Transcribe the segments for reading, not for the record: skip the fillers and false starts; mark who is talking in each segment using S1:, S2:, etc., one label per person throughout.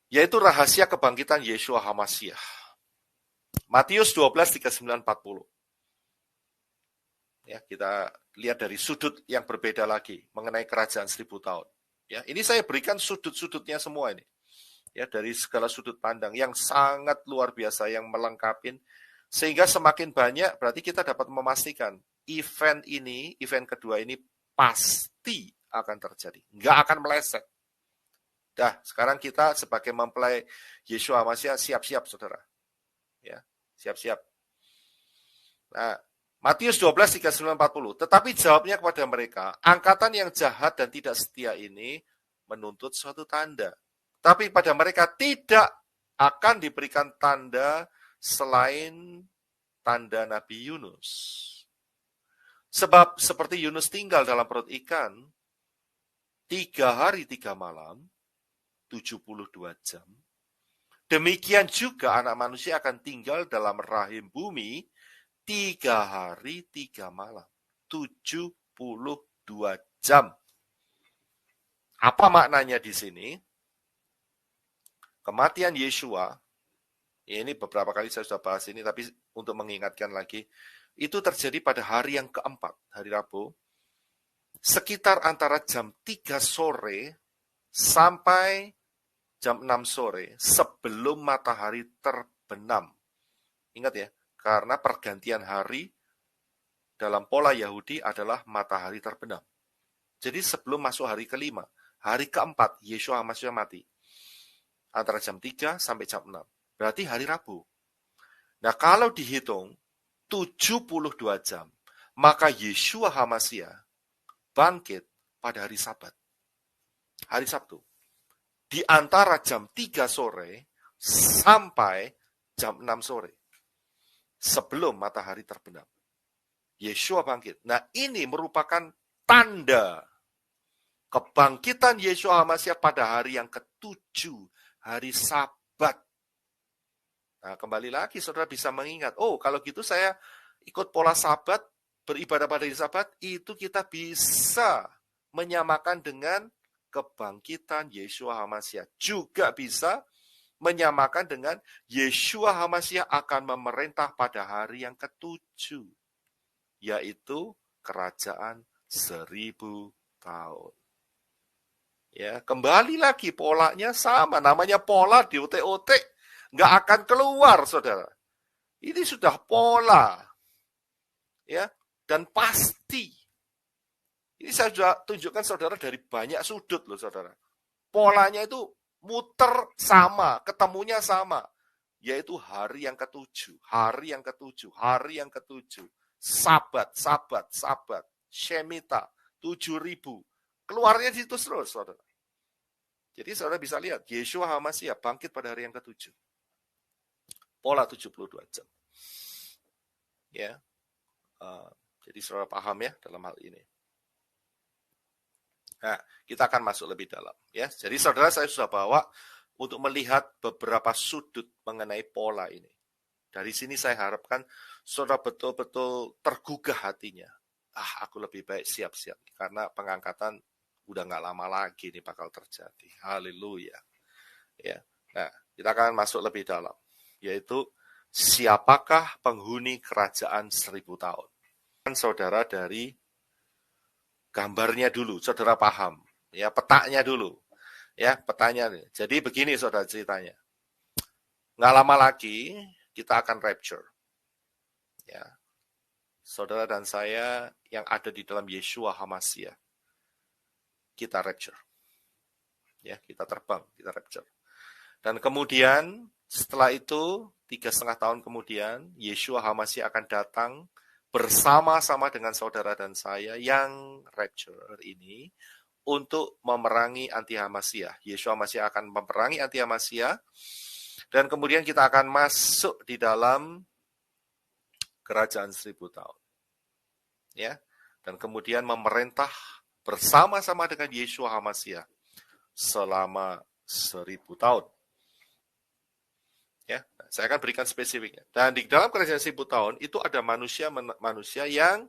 S1: Yaitu rahasia kebangkitan Yeshua HaMashiach. Matius 12, 39-40. Ya, kita lihat dari sudut yang berbeda lagi mengenai kerajaan 1000 tahun. Ya, ini saya berikan sudut-sudutnya semua ini. Ya, dari segala sudut pandang yang sangat luar biasa, yang melengkapi, sehingga semakin banyak berarti kita dapat memastikan event kedua ini pasti akan terjadi, nggak akan meleset. Dah, sekarang kita sebagai mempelai Yeshua HaMashiach siap-siap, saudara. Ya, siap-siap. Nah, Matius 12, 39-40. Tetapi jawabnya kepada mereka, angkatan yang jahat dan tidak setia ini menuntut suatu tanda. Tapi pada mereka tidak akan diberikan tanda selain tanda Nabi Yunus. Sebab seperti Yunus tinggal dalam perut ikan 3 hari 3 malam, 72 jam, demikian juga anak manusia akan tinggal dalam rahim bumi 3 hari 3 malam, 72 jam. Apa maknanya di sini? Kematian Yeshua, ini beberapa kali saya sudah bahas ini, tapi untuk mengingatkan lagi, itu terjadi pada hari yang keempat, hari Rabu, sekitar antara jam 3 sore sampai jam 6 sore, sebelum matahari terbenam. Ingat ya, karena pergantian hari dalam pola Yahudi adalah matahari terbenam. Jadi sebelum masuk hari kelima, hari keempat, Yeshua HaMashiach mati. Antara jam 3 sampai jam 6. Berarti hari Rabu. Nah, kalau dihitung 72 jam, maka Yeshua HaMashiach bangkit pada hari Sabat. Hari Sabtu. Di antara jam 3 sore sampai jam 6 sore. Sebelum matahari terbenam. Yeshua bangkit. Nah, ini merupakan tanda kebangkitan Yeshua HaMashiach pada hari yang ke-7, hari Sabat. Nah, kembali lagi saudara bisa mengingat, oh kalau gitu saya ikut pola Sabat, beribadah pada hari Sabat, itu kita bisa menyamakan dengan kebangkitan Yeshua HaMashiach. Juga bisa menyamakan dengan Yeshua HaMashiach akan memerintah pada hari yang ke-7, yaitu kerajaan 1000 tahun. Ya, kembali lagi polanya sama, namanya pola di otek-otek, nggak akan keluar, saudara. Ini sudah pola, ya, dan pasti. Ini saya sudah tunjukkan saudara dari banyak sudut loh, saudara. Polanya itu muter sama, ketemunya sama, yaitu hari yang ke-7, hari yang ke-7, hari yang ke-7. Sabat, sabat, sabat, Shemitah, 7.000. Keluarnya di situ terus, saudara. Jadi saudara bisa lihat, Yeshua HaMashiach bangkit pada hari yang ke-7. Pola 72 jam. Ya, jadi saudara paham ya dalam hal ini. Nah, kita akan masuk lebih dalam. Ya, jadi saudara saya sudah bawa untuk melihat beberapa sudut mengenai pola ini. Dari sini saya harapkan saudara betul-betul tergugah hatinya. Aku lebih baik siap-siap karena pengangkatan udah nggak lama lagi nih bakal terjadi. Haleluya. Ya. Nah, kita akan masuk lebih dalam, yaitu siapakah penghuni kerajaan 1000 tahun. Saudara dari gambarnya dulu, saudara paham. Ya, petanya dulu. Ya, petanya. Jadi begini saudara ceritanya. Nggak lama lagi kita akan rapture. Ya. Saudara dan saya yang ada di dalam Yeshua HaMashiach. Kita rapture. Ya, kita terbang, kita rapture. Dan kemudian setelah itu 3,5 tahun kemudian Yeshua HaMashiach akan datang bersama-sama dengan saudara dan saya yang rapture ini untuk memerangi anti HaMashiach. Yeshua HaMashiach akan memerangi anti HaMashiach dan kemudian kita akan masuk di dalam kerajaan 1000 tahun. Ya. Dan kemudian memerintah bersama-sama dengan Yeshua HaMashiach selama 1000 tahun. Ya, saya akan berikan spesifiknya. Dan di dalam kerajaan 1000 tahun itu ada manusia yang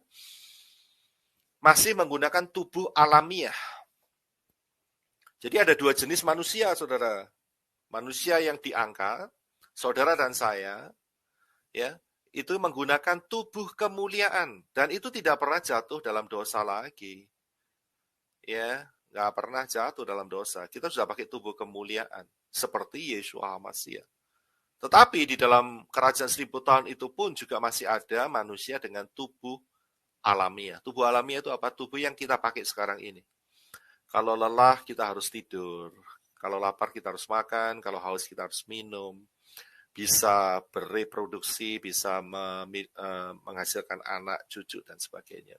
S1: masih menggunakan tubuh alamiah. Jadi ada 2 jenis manusia, saudara. manusia yang diangkat, saudara dan saya, ya, itu menggunakan tubuh kemuliaan, dan itu tidak pernah jatuh dalam dosa lagi. Ya, nggak pernah jatuh dalam dosa. Kita sudah pakai tubuh kemuliaan, seperti Yeshua HaMashiach. Tetapi di dalam kerajaan 1000 tahun itu pun juga masih ada manusia dengan tubuh alamiah. Tubuh alamiah itu apa? Tubuh yang kita pakai sekarang ini. Kalau lelah, kita harus tidur. Kalau lapar, kita harus makan. Kalau haus, kita harus minum. Bisa bereproduksi, bisa menghasilkan anak, cucu, dan sebagainya.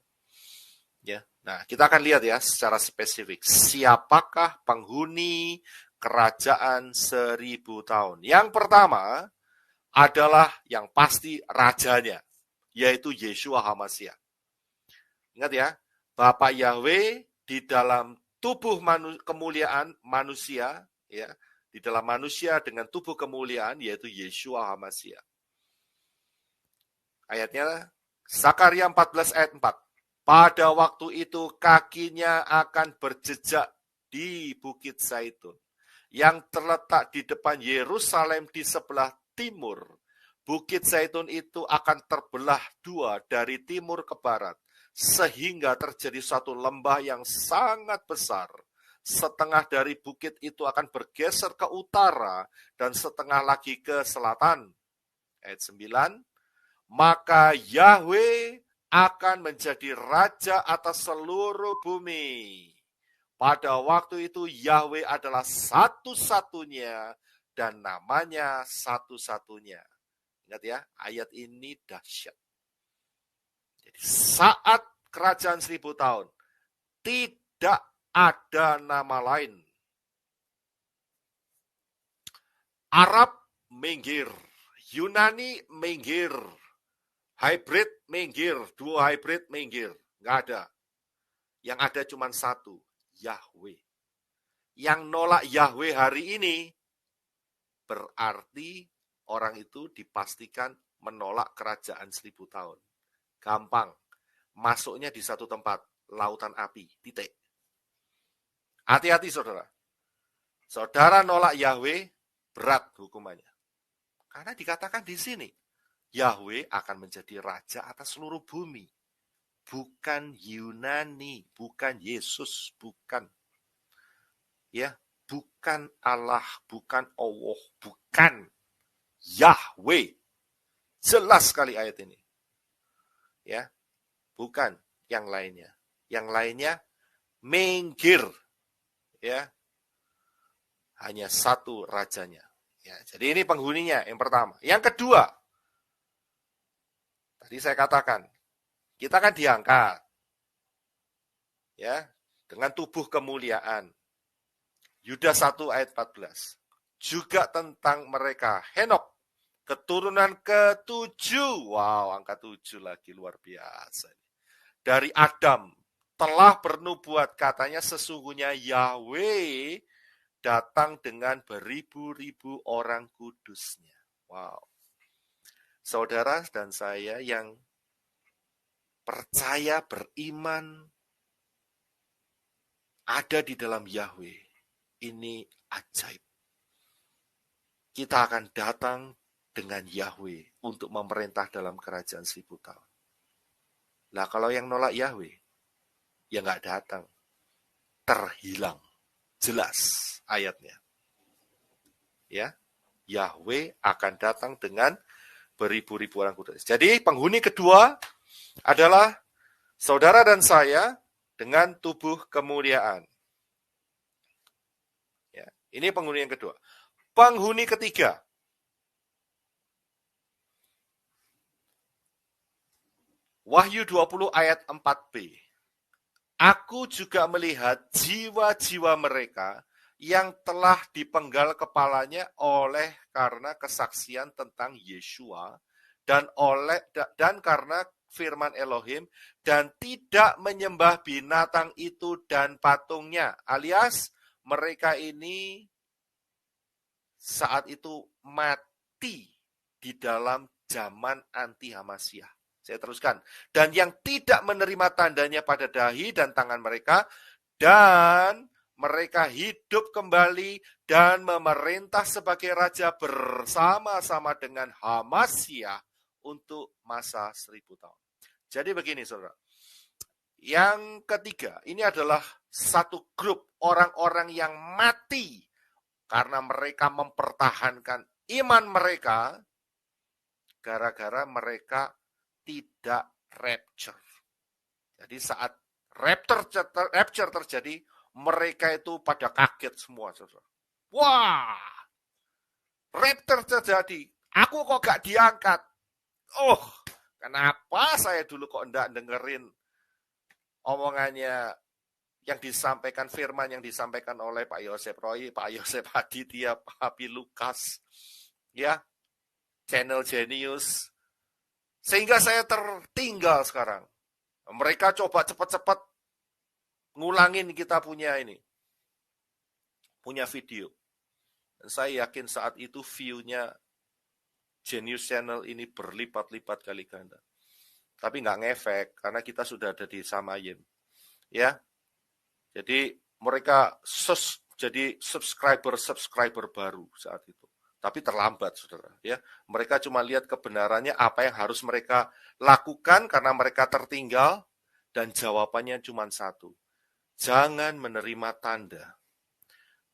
S1: Ya, nah kita akan lihat ya secara spesifik. Siapakah penghuni kerajaan 1000 tahun? Yang pertama adalah yang pasti rajanya, yaitu Yeshua HaMashiach. Ingat ya, Bapak Yahweh di dalam tubuh kemuliaan manusia, ya, di dalam manusia dengan tubuh kemuliaan, yaitu Yeshua HaMashiach. Ayatnya, Zakaria 14 ayat 4. Pada waktu itu kakinya akan berjejak di Bukit Zaitun, yang terletak di depan Yerusalem di sebelah timur. Bukit Zaitun itu akan terbelah dua dari timur ke barat, sehingga terjadi suatu lembah yang sangat besar. Setengah dari bukit itu akan bergeser ke utara, dan setengah lagi ke selatan. Ayat 9, maka Yahweh akan menjadi raja atas seluruh bumi. Pada waktu itu Yahweh adalah satu-satunya dan namanya satu-satunya. Ingat ya, ayat ini dahsyat. Jadi saat kerajaan 1000 tahun, tidak ada nama lain. Arab minggir, Yunani minggir, hybrid minggir, dua hybrid minggir. Nggak ada. Yang ada cuma satu, Yahweh. Yang nolak Yahweh hari ini, berarti orang itu dipastikan menolak kerajaan 1000 tahun. Gampang. Masuknya di satu tempat, lautan api, titik. Hati-hati saudara. Saudara nolak Yahweh, berat hukumannya. Karena dikatakan di sini, Yahweh akan menjadi raja atas seluruh bumi. Bukan Yunani, bukan Yesus, bukan. Ya, bukan Allah, bukan Allah, bukan Yahweh. Jelas sekali ayat ini. Ya, bukan yang lainnya. Yang lainnya minggir. Ya. Hanya satu rajanya. Ya, jadi ini penghuninya yang pertama. Yang kedua, tadi saya katakan, kita kan diangkat, ya, dengan tubuh kemuliaan. Yudas 1 ayat 14. Juga tentang mereka, Henok, keturunan ke-7. Wow, angka 7 lagi, luar biasa. Dari Adam, telah bernubuat, katanya sesungguhnya Yahweh datang dengan beribu-ribu orang kudusnya. Wow. Saudara dan saya yang percaya, beriman, ada di dalam Yahweh. Ini ajaib. Kita akan datang dengan Yahweh untuk memerintah dalam kerajaan 1000 tahun. Nah, kalau yang nolak Yahweh, ya nggak datang. Terhilang. Jelas ayatnya. Ya, Yahweh akan datang dengan beribu-ribu orang kudus. Jadi penghuni kedua adalah saudara dan saya dengan tubuh kemuliaan. Ya, ini penghuni yang kedua. Penghuni ketiga. Wahyu 20 ayat 4b. Aku juga melihat jiwa-jiwa mereka yang telah dipenggal kepalanya oleh karena kesaksian tentang Yeshua dan karena firman Elohim, dan tidak menyembah binatang itu dan patungnya. Alias mereka ini saat itu mati di dalam zaman anti Hamasyiah. Saya teruskan. Dan yang tidak menerima tandanya pada dahi dan tangan mereka, dan mereka hidup kembali dan memerintah sebagai raja bersama-sama dengan Hamasya untuk masa 1000 tahun. Jadi begini saudara, yang ketiga, ini adalah satu grup orang-orang yang mati karena mereka mempertahankan iman mereka gara-gara mereka tidak rapture. Jadi saat rapture terjadi, mereka itu pada kaget semua. Saudara. Wah, rapture terjadi, aku kok gak diangkat. Oh, kenapa saya dulu kok enggak dengerin omongannya yang disampaikan, firman yang disampaikan oleh Pak Yosef Roy, Pak Yosef Aditya, Pak Hapi Lukas, ya, channel Genius, sehingga saya tertinggal sekarang. Mereka coba cepat-cepat ngulangin kita punya video. Dan saya yakin saat itu view-nya Genius Channel ini berlipat-lipat kali ganda. Tapi nggak ngefek, karena kita sudah ada di Samayim. Ya, jadi mereka jadi subscriber baru saat itu. Tapi terlambat, saudara. Ya, mereka cuma lihat kebenarannya apa yang harus mereka lakukan karena mereka tertinggal, dan jawabannya cuma satu. Jangan menerima tanda.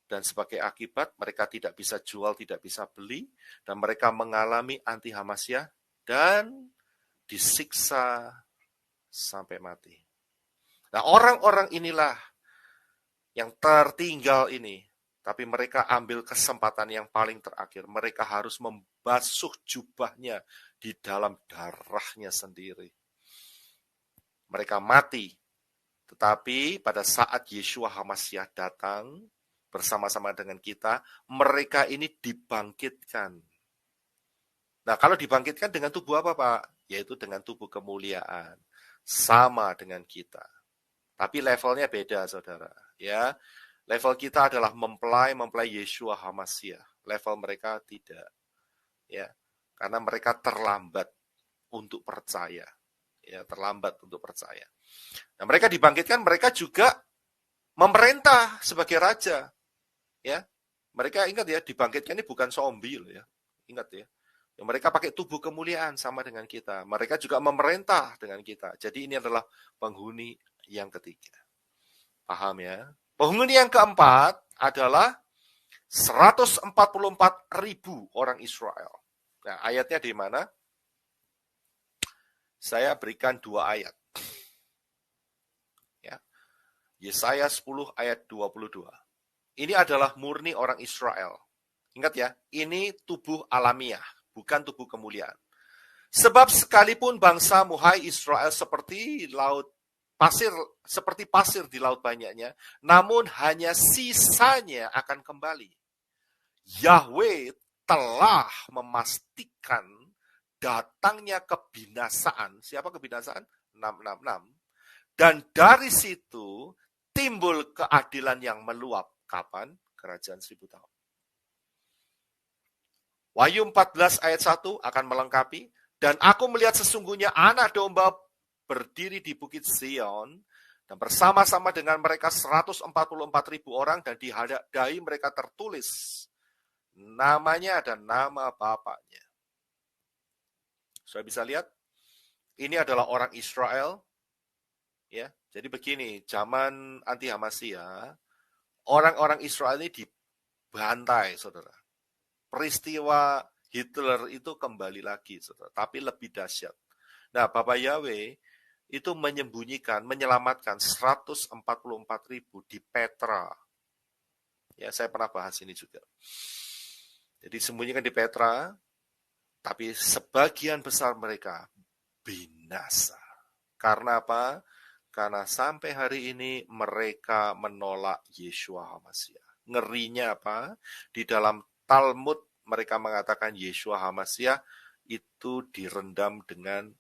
S1: Dan sebagai akibat mereka tidak bisa jual, tidak bisa beli, dan mereka mengalami anti Hamasya dan disiksa sampai mati. Nah, orang-orang inilah yang tertinggal ini, tapi mereka ambil kesempatan yang paling terakhir. Mereka harus membasuh jubahnya di dalam darahnya sendiri. Mereka mati. Tetapi pada saat Yeshua Hamasya datang bersama-sama dengan kita, mereka ini dibangkitkan. Nah, kalau dibangkitkan dengan tubuh apa, Pak? Yaitu dengan tubuh kemuliaan. Sama dengan kita. Tapi levelnya beda, saudara. Ya, level kita adalah mempelai Yeshua Hamasya. Level mereka tidak. Ya, karena mereka terlambat untuk percaya. Ya, terlambat untuk percaya. Nah, mereka dibangkitkan, mereka juga memerintah sebagai raja. Ya, mereka ingat ya, dibangkitkan ini bukan zombie loh ya. Ingat ya. Mereka pakai tubuh kemuliaan sama dengan kita. Mereka juga memerintah dengan kita. Jadi ini adalah penghuni yang ketiga. Paham ya? Penghuni yang keempat adalah 144.000 orang Israel. Nah, ayatnya di mana? Saya berikan 2 ayat. Ya. Yesaya 10 ayat 22. Ini adalah murni orang Israel. Ingat ya, ini tubuh alamiah, bukan tubuh kemuliaan. Sebab sekalipun bangsamu, hai Israel, seperti pasir di laut banyaknya, namun hanya sisanya akan kembali. Yahweh telah memastikan datangnya kebinasaan. Siapa kebinasaan? 666. Dan dari situ timbul keadilan yang meluap. Kapan? Kerajaan 1000 tahun. Wahyu 14 ayat 1 akan melengkapi. Dan aku melihat sesungguhnya anak domba berdiri di bukit Zion, dan bersama-sama dengan mereka 144.000 orang, dan di dahi mereka tertulis namanya dan nama bapaknya. Saya bisa lihat, ini adalah orang Israel. Ya, jadi begini, zaman anti Hamasya, orang-orang Israel ini dibantai, saudara. Peristiwa Hitler itu kembali lagi, saudara, tapi lebih dahsyat. Nah, Bapak Yahweh itu menyelamatkan 144.000 di Petra. Ya, saya pernah bahas ini juga. Jadi sembunyikan di Petra, tapi sebagian besar mereka binasa. Karena apa? Karena sampai hari ini mereka menolak Yeshua Hamasya. Ngerinya apa? Di dalam Talmud mereka mengatakan Yeshua Hamasya itu direndam dengan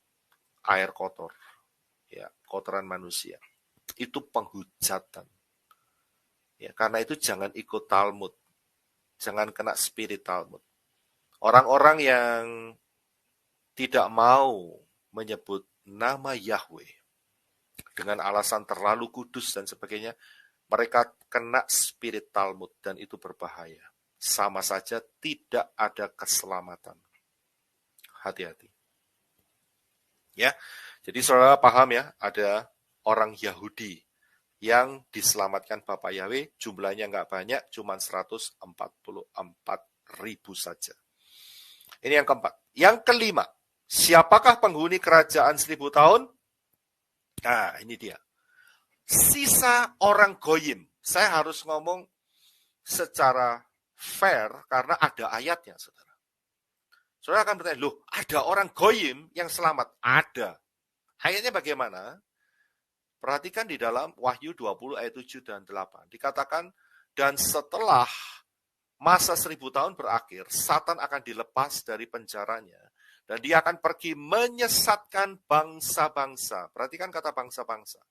S1: air kotor. Ya, kotoran manusia. Itu penghujatan. Ya, karena itu jangan ikut Talmud. Jangan kena spirit Talmud. Orang-orang yang tidak mau menyebut nama Yahweh dengan alasan terlalu kudus dan sebagainya, mereka kena spirit Talmud dan itu berbahaya. Sama saja tidak ada keselamatan. Hati-hati. Ya, jadi saudara paham ya, ada orang Yahudi yang diselamatkan Bapak Yahweh, jumlahnya nggak banyak, cuma 144.000 saja. Ini yang keempat. Yang kelima, siapakah penghuni kerajaan 1000 tahun? Nah, ini dia. Sisa orang goyim. Saya harus ngomong secara fair karena ada ayatnya, saudara. Saudara akan bertanya, loh, ada orang goyim yang selamat? Ada. Ayatnya bagaimana? Perhatikan di dalam Wahyu 20 ayat 7 dan 8. Dikatakan, dan setelah masa 1000 tahun berakhir, Satan akan dilepas dari penjaranya. Dan dia akan pergi menyesatkan bangsa-bangsa. Perhatikan kata bangsa-bangsa.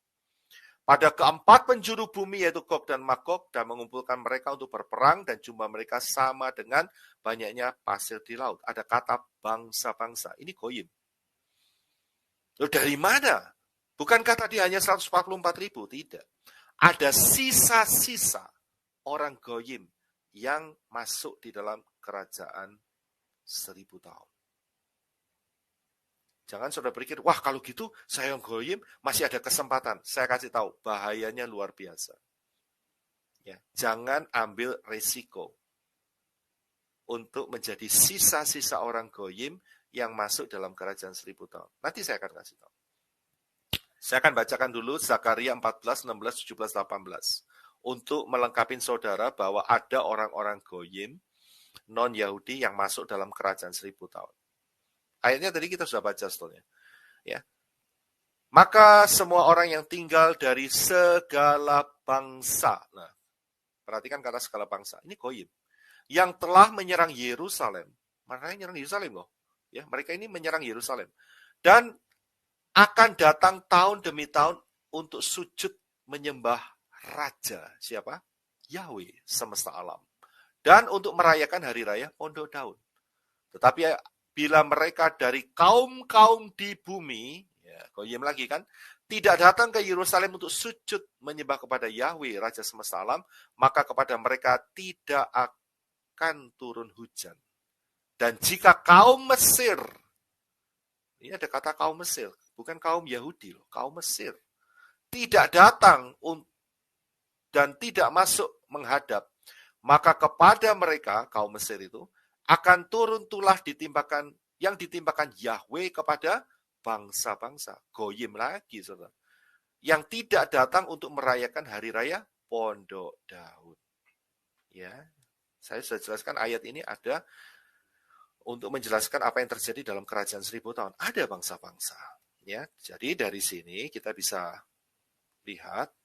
S1: Pada keempat penjuru bumi yaitu Gog dan Magog dan mengumpulkan mereka untuk berperang dan jumlah mereka sama dengan banyaknya pasir di laut. Ada kata bangsa-bangsa. Ini goyim. Loh, dari mana? Bukankah tadi hanya 144.000? Tidak. Ada sisa-sisa orang goyim yang masuk di dalam kerajaan 1000 tahun. Jangan saudara berpikir, wah kalau gitu saya yang goyim masih ada kesempatan. Saya kasih tahu, bahayanya luar biasa. Ya, jangan ambil resiko untuk menjadi sisa-sisa orang goyim yang masuk dalam kerajaan 1000 tahun. Nanti saya akan kasih tahu. Saya akan bacakan dulu Zakaria 14, 16, 17, 18. Untuk melengkapi saudara bahwa ada orang-orang goyim, non-Yahudi yang masuk dalam kerajaan 1000 tahun. Ayatnya tadi kita sudah baca sebetulnya. Ya. Maka semua orang yang tinggal dari segala bangsa. Nah, perhatikan kata segala bangsa. Ini goyim. Yang telah menyerang Yerusalem. Mereka menyerang Yerusalem loh. Ya, mereka ini menyerang Yerusalem. Dan akan datang tahun demi tahun untuk sujud menyembah Raja. Siapa? Yahweh semesta alam. Dan untuk merayakan hari raya Pondok Daun. Tetapi bila mereka dari kaum-kaum di bumi, ya, goyim lagi kan, tidak datang ke Yerusalem untuk sujud menyembah kepada Yahweh, Raja semesta alam, maka kepada mereka tidak akan turun hujan. Dan jika kaum Mesir, ini ada kata kaum Mesir, bukan kaum Yahudi, kaum Mesir, tidak datang dan tidak masuk menghadap, maka kepada mereka, kaum Mesir itu, akan turun tulah yang ditimpakan Yahweh kepada bangsa-bangsa. Goyim lagi, saudara. Yang tidak datang untuk merayakan hari raya Pondok Daun. Ya, saya sudah jelaskan ayat ini ada untuk menjelaskan apa yang terjadi dalam kerajaan 1000 tahun. Ada bangsa-bangsa. Ya, jadi dari sini kita bisa lihat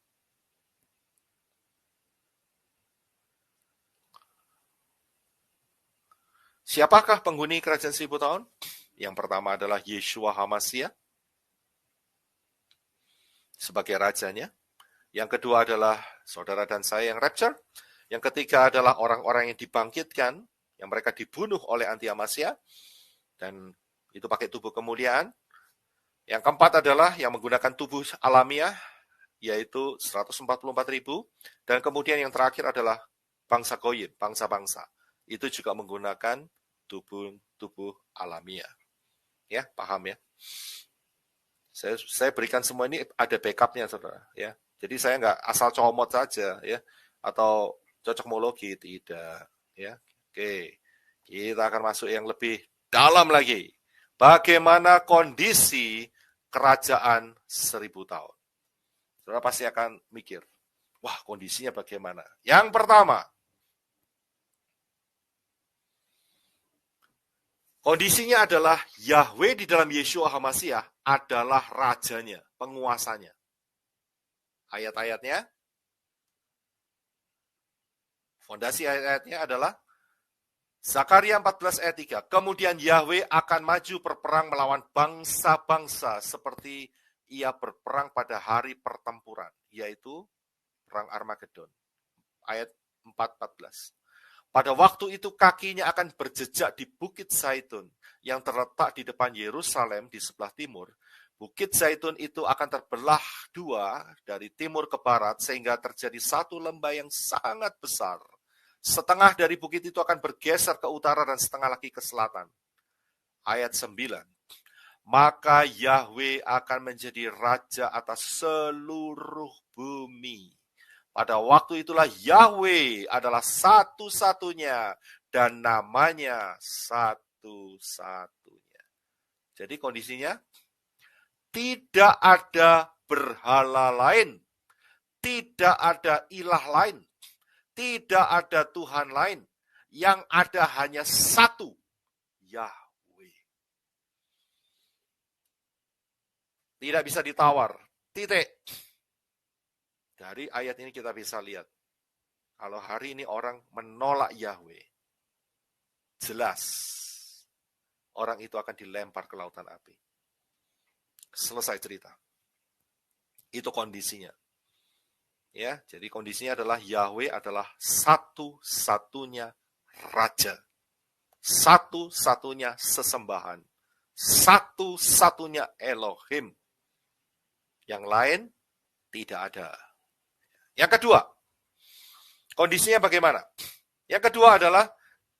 S1: siapakah penghuni kerajaan 1000 tahun? Yang pertama adalah Yeshua HaMashiach sebagai rajanya. Yang kedua adalah saudara dan saya yang rapture. Yang ketiga adalah orang-orang yang dibangkitkan, yang mereka dibunuh oleh anti-Hamasya, dan itu pakai tubuh kemuliaan. Yang keempat adalah yang menggunakan tubuh alamiah, yaitu 144.000. Dan kemudian yang terakhir adalah bangsa goyim, bangsa-bangsa. Itu juga menggunakan tubuh alamiah. Ya, paham ya? Saya berikan semua ini ada backupnya, saudara. Ya, jadi saya nggak asal comot saja, ya, atau cocokmologi, tidak. Ya, oke, kita akan masuk yang lebih dalam lagi. Bagaimana kondisi kerajaan 1000 tahun? Saudara pasti akan mikir, wah kondisinya bagaimana? Yang pertama, kondisinya adalah Yahweh di dalam Yeshua HaMashiach adalah rajanya, penguasanya. Ayat-ayatnya, fondasi ayat-ayatnya adalah Zakaria 14 ayat 3. Kemudian Yahweh akan maju berperang melawan bangsa-bangsa seperti ia berperang pada hari pertempuran, yaitu perang Armageddon. Ayat 4:14. Pada waktu itu kakinya akan berjejak di Bukit Zaitun yang terletak di depan Yerusalem di sebelah timur, Bukit Zaitun itu akan terbelah dua dari timur ke barat sehingga terjadi satu lembah yang sangat besar. Setengah dari bukit itu akan bergeser ke utara dan setengah lagi ke selatan. Ayat 9. Maka Yahweh akan menjadi raja atas seluruh bumi. Pada waktu itulah Yahweh adalah satu-satunya dan namanya satu-satunya. Jadi kondisinya tidak ada berhala lain, tidak ada ilah lain, tidak ada Tuhan lain. Yang ada hanya satu, Yahweh. Tidak bisa ditawar, titik. Dari ayat ini kita bisa lihat, kalau hari ini orang menolak Yahweh, jelas orang itu akan dilempar ke lautan api. Selesai cerita. Itu kondisinya. Ya, jadi kondisinya adalah Yahweh adalah satu-satunya raja. Satu-satunya sesembahan. Satu-satunya Elohim. Yang lain tidak ada. Yang kedua, kondisinya bagaimana? Yang kedua adalah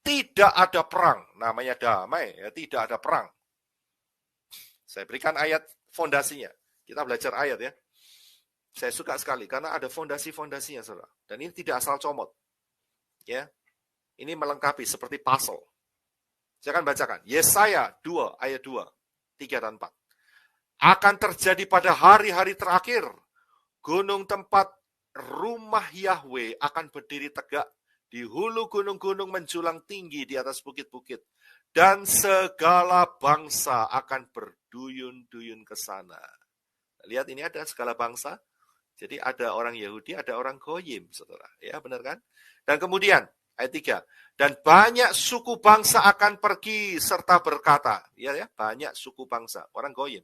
S1: tidak ada perang. Namanya damai, ya, tidak ada perang. Saya berikan ayat fondasinya. Kita belajar ayat ya. Saya suka sekali karena ada fondasi-fondasinya, saudara. Dan ini tidak asal comot. Ya. Ini melengkapi seperti puzzle. Saya akan bacakan. Yesaya 2 ayat 2, 3 dan 4. Akan terjadi pada hari-hari terakhir, gunung tempat rumah Yahweh akan berdiri tegak, di hulu gunung-gunung menjulang tinggi di atas bukit-bukit, dan segala bangsa akan berduyun-duyun ke sana. Lihat, ini ada segala bangsa. Jadi ada orang Yahudi, ada orang Goyim, saudara. Ya, benar kan? Dan kemudian, ayat 3. Dan banyak suku bangsa akan pergi serta berkata, ya, banyak suku bangsa, orang Goyim.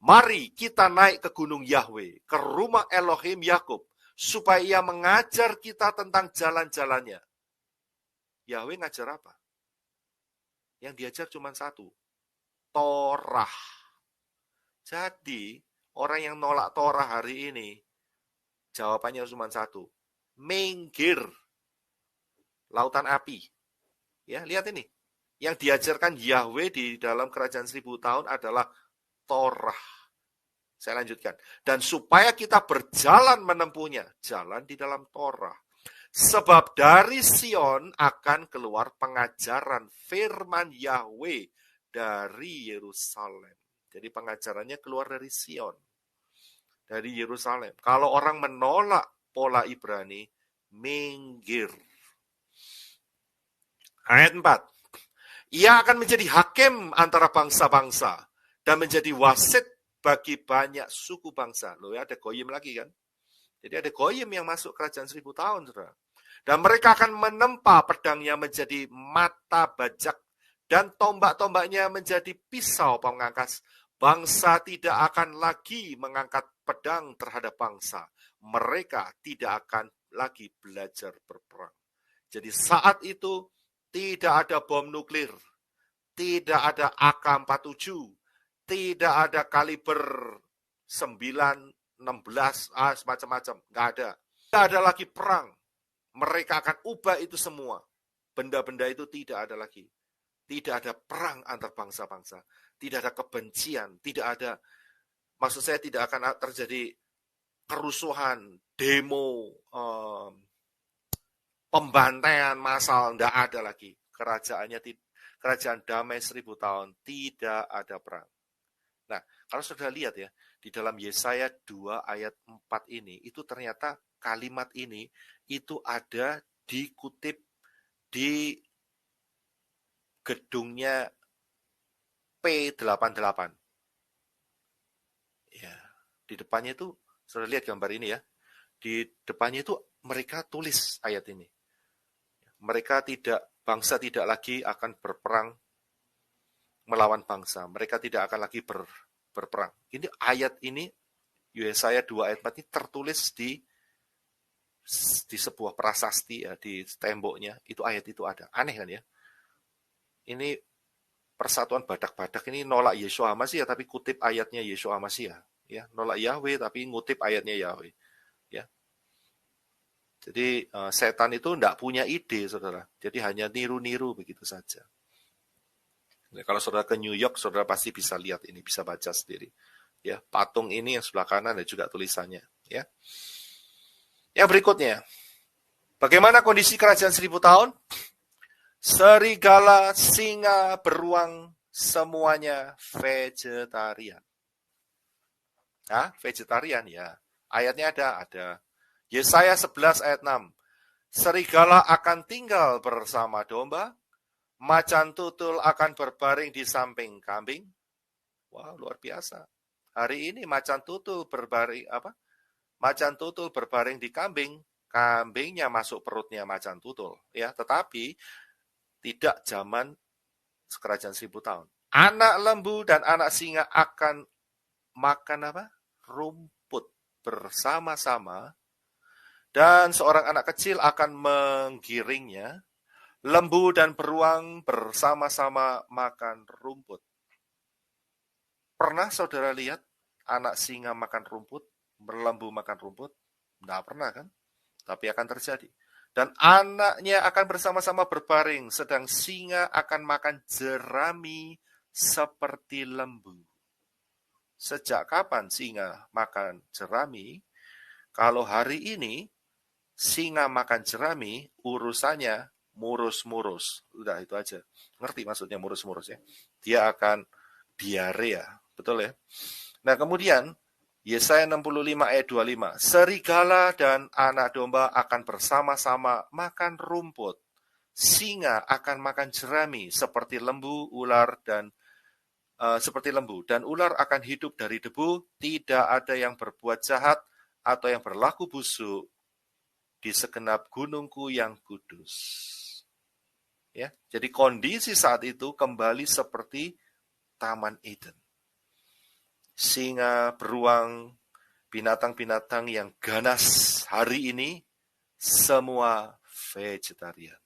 S1: Mari kita naik ke gunung Yahweh, ke rumah Elohim Yakub, supaya ia mengajar kita tentang jalan-jalannya. Yahweh ngajar apa? Yang diajar cuma satu, Torah. Jadi, orang yang nolak Torah hari ini, jawabannya cuma satu, minggir, lautan api. Ya, lihat ini. Yang diajarkan Yahweh di dalam kerajaan 1000 tahun adalah Torah. Saya lanjutkan. Dan supaya kita berjalan menempuhnya, jalan di dalam Torah. Sebab dari Sion akan keluar pengajaran firman Yahweh dari Yerusalem. Jadi pengajarannya keluar dari Sion, dari Yerusalem. Kalau orang menolak pola Ibrani, minggir. Ayat 4. Ia akan menjadi hakim antara bangsa-bangsa dan menjadi wasit bagi banyak suku bangsa. Loh ya, ada Goyim lagi kan? Jadi ada Goyim yang masuk kerajaan 1000 tahun, saudara. Dan mereka akan menempa pedangnya menjadi mata bajak dan tombak-tombaknya menjadi pisau pemangkas. Bangsa tidak akan lagi mengangkat pedang terhadap bangsa. Mereka tidak akan lagi belajar berperang. Jadi saat itu tidak ada bom nuklir, tidak ada AK-47, tidak ada kaliber 9, 16, semacam-macam. Nggak ada. Tidak ada lagi perang. Mereka akan ubah itu semua. Benda-benda itu tidak ada lagi. Tidak ada perang antar bangsa-bangsa. Tidak ada kebencian. Tidak ada, maksud saya tidak akan terjadi kerusuhan, demo, pembantaian massal. Tidak ada lagi. Kerajaan damai 1000 tahun. Tidak ada perang. Nah, kalau sudah lihat ya, di dalam Yesaya 2 ayat 4 ini, itu ternyata kalimat ini itu ada dikutip di gedungnya P88. Ya, di depannya itu, sudah lihat gambar ini ya, di depannya itu mereka tulis ayat ini. Bangsa tidak lagi akan berperang melawan bangsa. Mereka tidak akan lagi berperang. Ini ayat ini, Yesaya 2 ayat 4 ini tertulis di sebuah prasasti ya, di temboknya. Itu ayat itu ada. Aneh kan ya? Ini persatuan badak-badak ini nolak Yeshua HaMashiach tapi kutip ayatnya Yeshua HaMashiach. Ya, nolak Yahweh tapi ngutip ayatnya Yahweh. Ya. Jadi setan itu tidak punya ide, saudara. Jadi hanya niru-niru begitu saja. Ya, kalau saudara ke New York, saudara pasti bisa lihat ini, bisa baca sendiri. Ya, patung ini yang sebelah kanan ada juga tulisannya. Ya. Yang berikutnya, bagaimana kondisi kerajaan 1000 tahun? Serigala, singa, beruang, semuanya vegetarian. Hah? Vegetarian ya. Ayatnya ada. Yesaya 11 ayat 6. Serigala akan tinggal bersama domba, macan tutul akan berbaring di samping kambing. Wow, luar biasa. Hari ini macan tutul berbaring Macan tutul berbaring di kambing, kambingnya masuk perutnya macan tutul, ya. Tetapi tidak zaman kerajaan 1000 tahun. Anak lembu dan anak singa akan makan rumput bersama-sama, dan seorang anak kecil akan menggiringnya. Lembu dan beruang bersama-sama makan rumput. Pernah saudara lihat anak singa makan rumput, lembu makan rumput? Tidak pernah kan? Tapi akan terjadi. Dan anaknya akan bersama-sama berbaring, sedang singa akan makan jerami seperti lembu. Sejak kapan singa makan jerami? Kalau hari ini singa makan jerami, urusannya murus-murus. Udah itu aja. Ngerti maksudnya murus-murus ya? Dia akan diarea, betul ya? Nah kemudian Yesaya 65 ayat 25. Serigala dan anak domba akan bersama-sama makan rumput. Singa akan makan jerami seperti lembu, dan ular akan hidup dari debu. Tidak ada yang berbuat jahat atau yang berlaku busuk di segenap gunungku yang kudus. Ya, jadi kondisi saat itu kembali seperti Taman Eden. Singa, beruang, binatang-binatang yang ganas hari ini, semua vegetarian.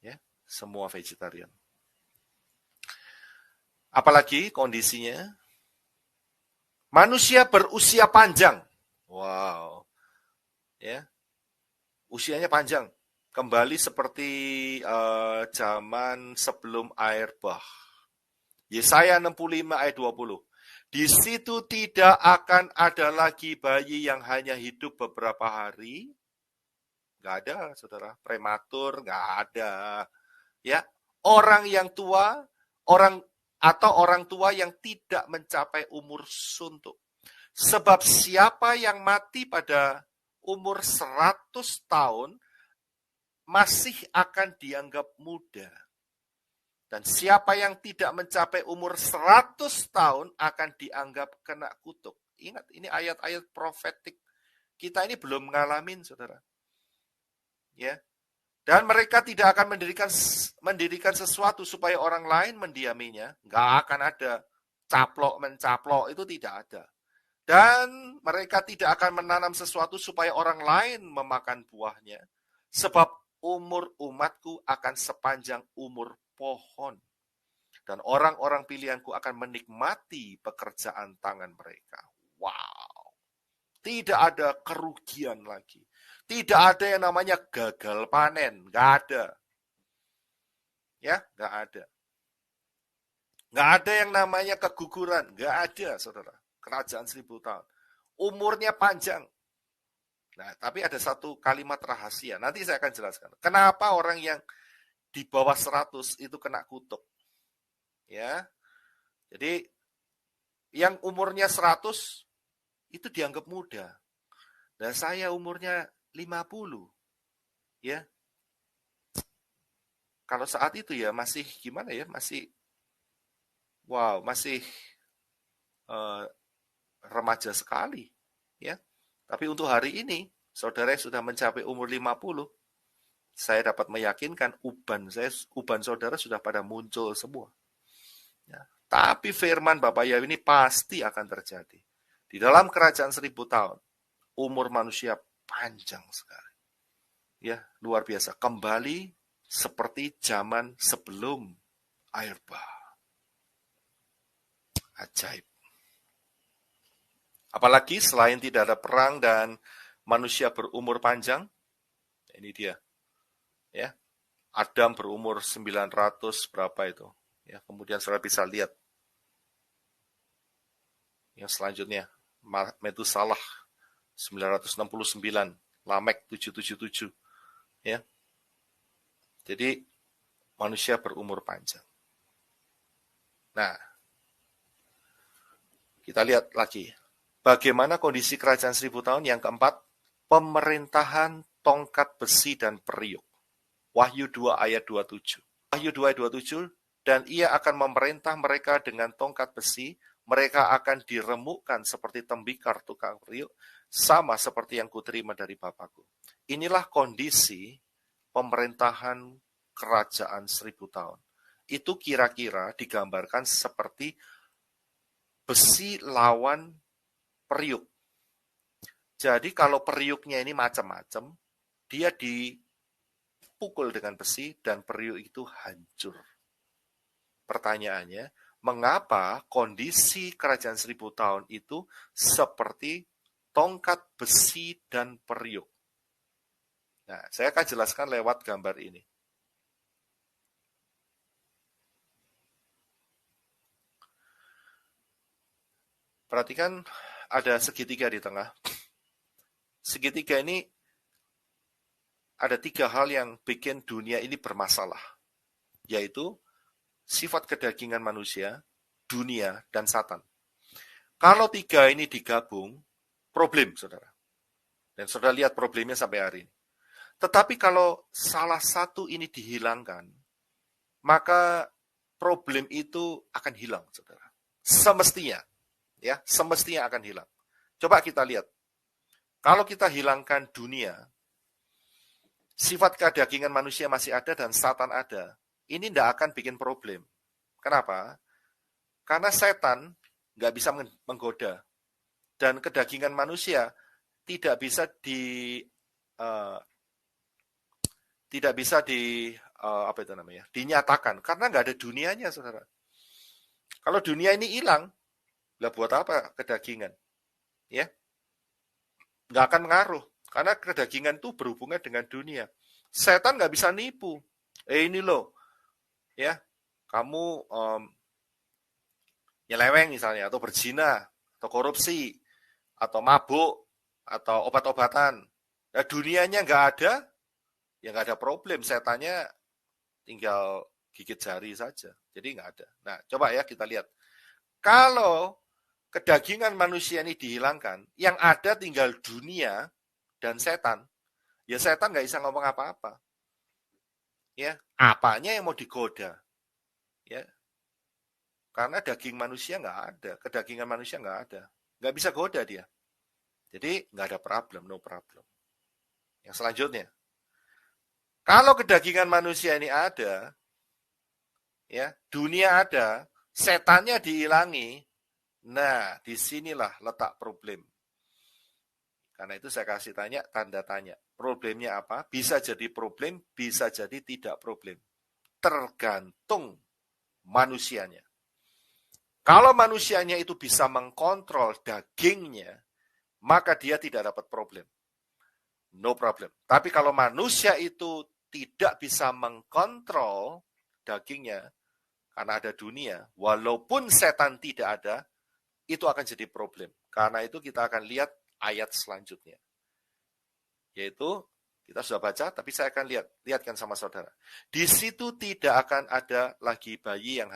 S1: Ya, semua vegetarian. Apalagi kondisinya, manusia berusia panjang. Wow. Ya, usianya panjang. Kembali seperti zaman sebelum air bah. Yesaya 65 ayat 20. Di situ tidak akan ada lagi bayi yang hanya hidup beberapa hari. Nggak ada, saudara. Prematur, nggak ada. Ya, orang yang tua, orang tua yang tidak mencapai umur suntuk. Sebab siapa yang mati pada umur 100 tahun masih akan dianggap muda. Dan siapa yang tidak mencapai umur 100 tahun akan dianggap kena kutuk. Ingat, ini ayat-ayat profetik. Kita ini belum ngalamin, saudara. Ya. Dan mereka tidak akan mendirikan sesuatu supaya orang lain mendiaminya. Nggak akan ada caplok-mencaplok, itu tidak ada. Dan mereka tidak akan menanam sesuatu supaya orang lain memakan buahnya. Sebab umur umatku akan sepanjang umur pohon. Dan orang-orang pilihanku akan menikmati pekerjaan tangan mereka. Wow. Tidak ada kerugian lagi. Tidak ada yang namanya gagal panen. Nggak ada. Ya, nggak ada. Nggak ada yang namanya keguguran. Nggak ada, saudara. Kerajaan 1000 tahun. Umurnya panjang. Nah, tapi ada satu kalimat rahasia. Nanti saya akan jelaskan. Kenapa orang yang di bawah 100 itu kena kutuk. Ya. Jadi yang umurnya 100 itu dianggap muda. Dan saya umurnya 50. Ya. Kalau saat itu ya masih gimana ya? Masih remaja sekali, ya. Tapi untuk hari ini, saudara sudah mencapai umur 50, saya dapat meyakinkan uban saudara sudah pada muncul semua. Ya. Tapi firman Bapak Yahweh ini pasti akan terjadi. Di dalam kerajaan 1000 tahun, umur manusia panjang sekali. Ya, luar biasa. Kembali seperti zaman sebelum air bah. Ajaib. Apalagi selain tidak ada perang dan manusia berumur panjang, ini dia. Ya, Adam berumur 900 berapa itu. Ya, kemudian saudara bisa lihat yang selanjutnya, Metusalah 969, Lamek 777. Ya. Jadi manusia berumur panjang. Nah, kita lihat lagi. Bagaimana kondisi kerajaan 1000 tahun? Yang keempat, pemerintahan tongkat besi dan periuk. Wahyu 2 ayat 27. Wahyu 2 ayat 27, dan ia akan memerintah mereka dengan tongkat besi, mereka akan diremukkan seperti tembikar tukang periuk, sama seperti yang kuterima dari Bapakku. Inilah kondisi pemerintahan kerajaan 1000 tahun. Itu kira-kira digambarkan seperti besi lawan periuk. Jadi kalau periuknya ini macam-macam, dia dipukul dengan besi dan periuk itu hancur. Pertanyaannya, mengapa kondisi kerajaan 1000 tahun itu seperti tongkat besi dan periuk? Nah, saya akan jelaskan lewat gambar ini. Perhatikan ada segitiga di tengah. Segitiga ini ada 3 hal yang bikin dunia ini bermasalah, yaitu sifat kedagingan manusia, dunia, dan Satan. Kalau 3 ini digabung, problem, saudara. Dan saudara lihat problemnya sampai hari ini. Tetapi kalau salah satu ini dihilangkan, maka problem itu akan hilang, saudara. Semestinya, ya, semestinya akan hilang. Coba kita lihat. Kalau kita hilangkan dunia, sifat kedagingan manusia masih ada dan Satan ada, ini tidak akan bikin problem. Kenapa? Karena setan nggak bisa menggoda. Dan kedagingan manusia tidak bisa dinyatakan. Karena nggak ada dunianya, saudara. Kalau dunia ini hilang, lah buat apa kedagingan? Ya, nggak akan mengaruh. Karena kedagingan itu berhubungan dengan dunia. Setan nggak bisa nipu. Ini loh, ya, kamu nyeleweng misalnya, atau berzina, atau korupsi, atau mabuk, atau obat-obatan. Nah, dunianya nggak ada, ya nggak ada problem. Setannya tinggal gigit jari saja. Jadi nggak ada. Nah, coba ya kita lihat. Kalau kedagingan manusia ini dihilangkan, yang ada tinggal dunia dan setan, ya setan nggak bisa ngomong apa-apa. Ya, apanya yang mau digoda? Ya, karena daging manusia nggak ada, kedagingan manusia nggak ada, nggak bisa goda dia. Jadi nggak ada problem, no problem. Yang selanjutnya, kalau kedagingan manusia ini ada, ya dunia ada, setannya dihilangi, nah disinilah letak problem. Karena itu saya kasih tanda tanya. Problemnya apa? Bisa jadi problem, bisa jadi tidak problem. Tergantung manusianya. Kalau manusianya itu bisa mengkontrol dagingnya, maka dia tidak dapat problem. No problem. Tapi kalau manusia itu tidak bisa mengkontrol dagingnya, karena ada dunia, walaupun setan tidak ada, itu akan jadi problem. Karena itu kita akan lihat ayat selanjutnya. Yaitu, kita sudah baca, tapi saya akan lihatkan sama saudara. Di situ tidak akan ada lagi bayi yang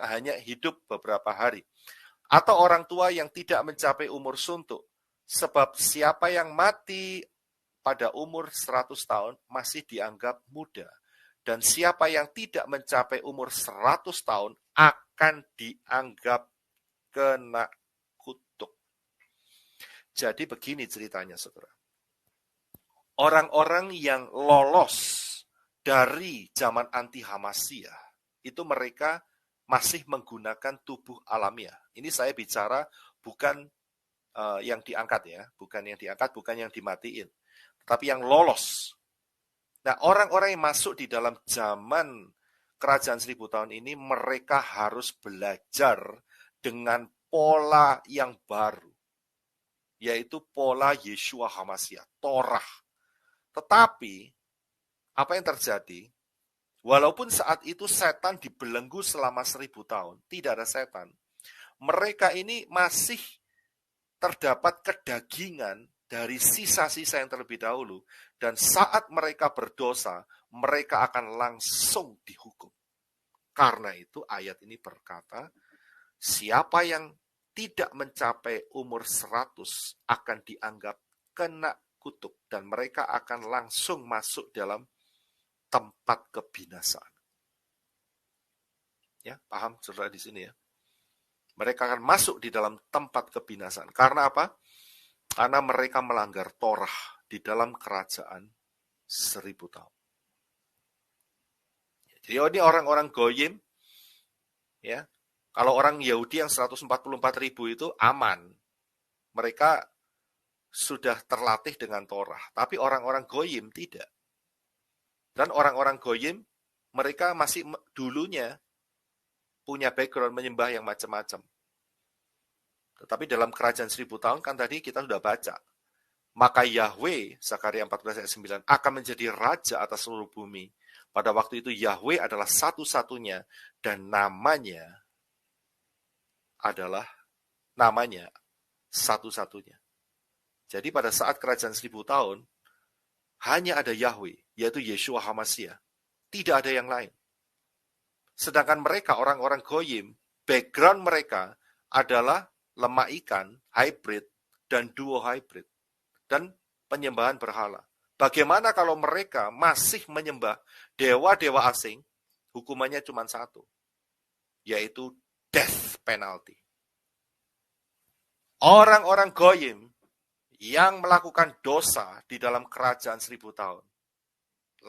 S1: hanya hidup beberapa hari. Atau orang tua yang tidak mencapai umur suntuk. Sebab siapa yang mati pada umur 100 tahun masih dianggap muda. Dan siapa yang tidak mencapai umur 100 tahun akan dianggap kena kutuk. Jadi begini ceritanya, saudara. Orang-orang yang lolos dari zaman anti-Hamasiyah, itu mereka masih menggunakan tubuh alamiah. Ini saya bicara bukan yang diangkat ya, bukan yang dimatiin, tapi yang lolos. Nah, orang-orang yang masuk di dalam zaman kerajaan 1000 tahun ini mereka harus belajar dengan pola yang baru, yaitu pola Yeshua HaMashiach, Torah. Tetapi, apa yang terjadi? Walaupun saat itu setan dibelenggu selama 1000 tahun, tidak ada setan. Mereka ini masih terdapat kedagingan dari sisa-sisa yang terlebih dahulu. Dan saat mereka berdosa, mereka akan langsung dihukum. Karena itu ayat ini berkata, siapa yang tidak mencapai umur 100 akan dianggap kena kutuk. Dan mereka akan langsung masuk dalam tempat kebinasaan. Ya, paham saudara di sini ya? Mereka akan masuk di dalam tempat kebinasaan. Karena apa? Karena mereka melanggar Torah di dalam kerajaan 1000 tahun. Jadi ini orang-orang Goyim, ya. Kalau orang Yahudi yang 144.000 itu aman. Mereka sudah terlatih dengan Torah. Tapi orang-orang Goyim tidak. Dan orang-orang Goyim, mereka masih dulunya punya background menyembah yang macam-macam. Tetapi dalam kerajaan 1000 tahun kan tadi kita sudah baca. Maka Yahweh, Zakaria 14 ayat 9, akan menjadi raja atas seluruh bumi. Pada waktu itu Yahweh adalah satu-satunya dan namanya adalah satu-satunya. Jadi pada saat kerajaan 1000 tahun, hanya ada Yahweh, yaitu Yeshua HaMashiach. Tidak ada yang lain. Sedangkan mereka, orang-orang Goyim, background mereka adalah lemak ikan, hybrid, dan duo hybrid. Dan penyembahan berhala. Bagaimana kalau mereka masih menyembah dewa-dewa asing, hukumannya cuma satu, yaitu death penalty. Orang-orang Goyim yang melakukan dosa di dalam kerajaan 1000 tahun,